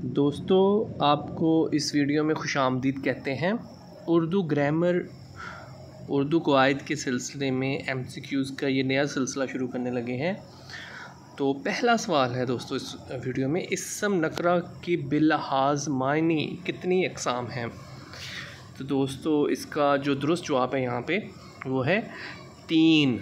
दोस्तों, आपको इस वीडियो में खुशामदीद कहते हैं। उर्दू ग्रामर, उर्दू कवायद के सिलसिले में MCQs का ये नया सिलसिला शुरू करने लगे हैं। तो पहला सवाल है दोस्तों इस वीडियो में, इस्म नकरा की बिलहाज मायनी कितनी अक़साम हैं। तो दोस्तों इसका जो दुरुस्त जवाब है यहाँ पे वो है 3।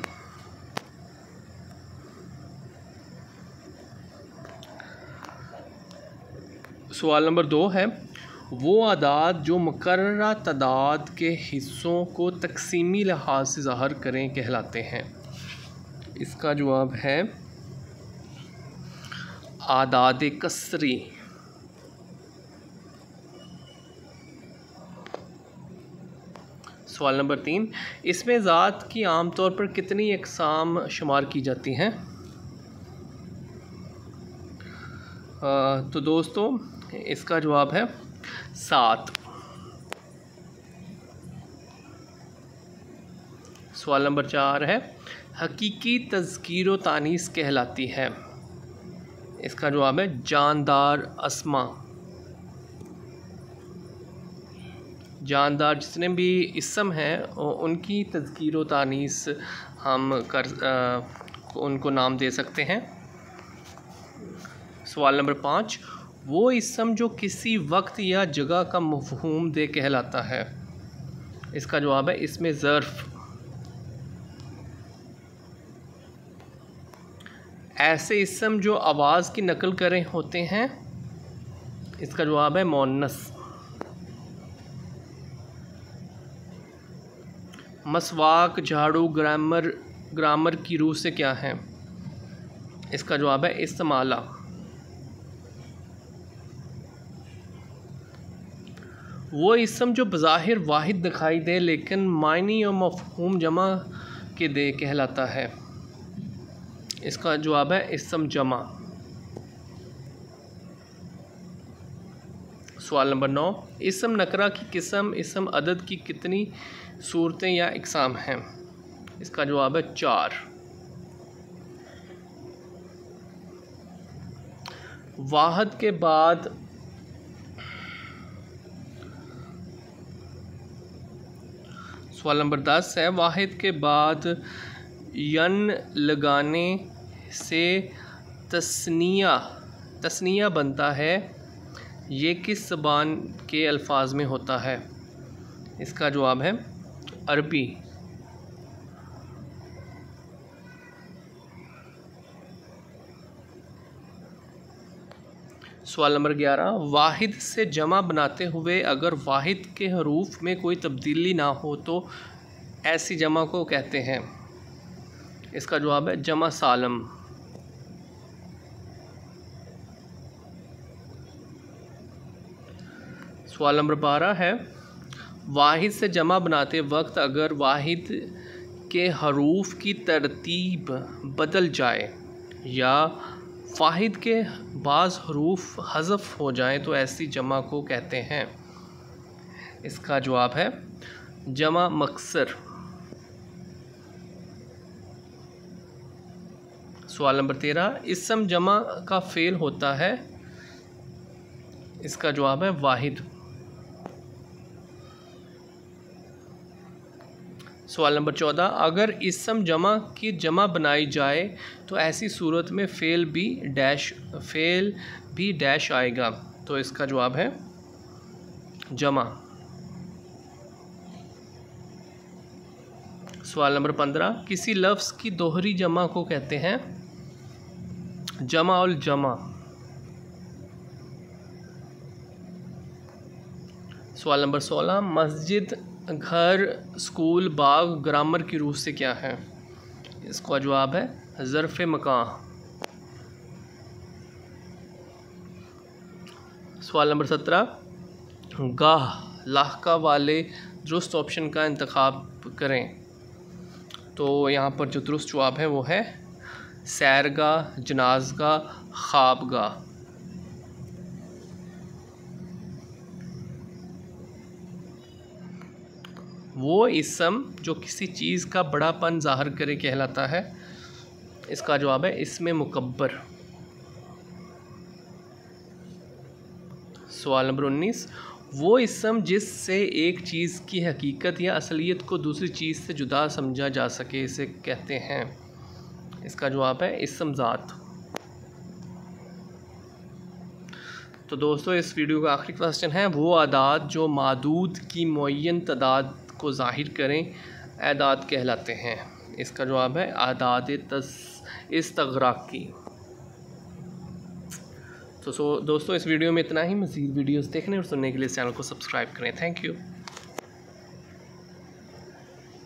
सवाल नंबर 2 है, वो आदाद जो मुकर्ररा तादाद के हिस्सों को तकसीमी लिहाज से ज़ाहिर करें कहलाते हैं। इसका जवाब है आदाद कसरी। सवाल नंबर 3, इसमें ज़ात की आम तौर पर कितनी अक़साम शुमार की जाती हैं। तो दोस्तों इसका जवाब है 7। सवाल नंबर 4 है, हकीकी तज़कीर व तानीस कहलाती है। इसका जवाब है जानदार अस्मा। जानदार जितने भी इस्म हैं उनकी तज़कीर व तानीस हम उनको नाम दे सकते हैं। सवाल नंबर 5, वो इस्म जो किसी वक्त या जगह का मफ़हूम दे कहलाता है। इसका जवाब है इसमें ज़र्फ़। ऐसे इस्म जो आवाज़ की नकल करें होते हैं। इसका जवाब है मुअन्नस। मसवाक, झाड़ू ग्रामर की रूह से क्या है। इसका जवाब है इस्तेमाला। वो इस्म जो बज़ाहिर वाहिद दिखाई दे लेकिन मायनी और मफ़हूम जमा के दे कहलाता है। इसका जवाब है इस्म जमा। सवाल नंबर 9, इस्म नकरा की किस्म इस्म अदद की कितनी सूरतें या इक़साम हैं। इसका जवाब है 4। वाहद के बाद सवाल नंबर 10 है, वाहिद के बाद यन लगाने से तस्निया बनता है, ये किस ज़बान के अल्फाज में होता है। इसका जवाब है अरबी। सवाल नंबर 11, वाहिद से जमा बनाते हुए अगर वाहिद के हरूफ में कोई तब्दीली ना हो तो ऐसी जमा को कहते हैं। इसका जवाब है जमा सालम। सवाल नंबर 12 है, वाहिद से जमा बनाते वक्त अगर वाहिद के हरूफ की तरतीब बदल जाए या वाहिद के बाज़ हरूफ हज़फ हो जाएं तो ऐसी जमा को कहते हैं। इसका जवाब है जमा मक्सर। सवाल नंबर 13, इस्म जमा का फ़ेल होता है। इसका जवाब है वाहिद। सवाल नंबर 14, अगर इस्म जमा की जमा बनाई जाए तो ऐसी सूरत में फ़ेल भी डैश आएगा। तो इसका जवाब है जमा। सवाल नंबर 15, किसी लफ्ज़ की दोहरी जमा को कहते हैं जमा उल जमा। सवाल नंबर 16, मस्जिद, घर, स्कूल, बाग ग्रामर की रूह से क्या है। इसका जवाब है ज़र्फ़ मकान। सवाल नंबर 17, गाह लाहका वाले दुरुस्त ऑप्शन का इंतखाब करें। तो यहाँ पर जो दुरुस्त जवाब है वो है सैरगाह, जनाज़गाह, ख्वाबगाह। वो इस्म जो किसी चीज़ का बड़ापन ज़ाहिर करे कहलाता है। इसका जवाब है इसमें मुकब्बर। सवाल नंबर 19, वो इसम जिससे एक चीज़ की हकीकत या असलियत को दूसरी चीज़ से जुदा समझा जा सके इसे कहते हैं। इसका जवाब है इसम ज़ात। तो दोस्तों इस वीडियो का आखिरी क्वेश्चन है, वो आदात जो मादूद की मुअय्यन तादाद को ज़ाहिर करें आदात कहलाते हैं। इसका जवाब है आदाद इस्तग़राक़ी। तो दोस्तों इस वीडियो में इतना ही। मज़ीद वीडियोस देखने और सुनने के लिए इस चैनल को सब्सक्राइब करें। Thank you.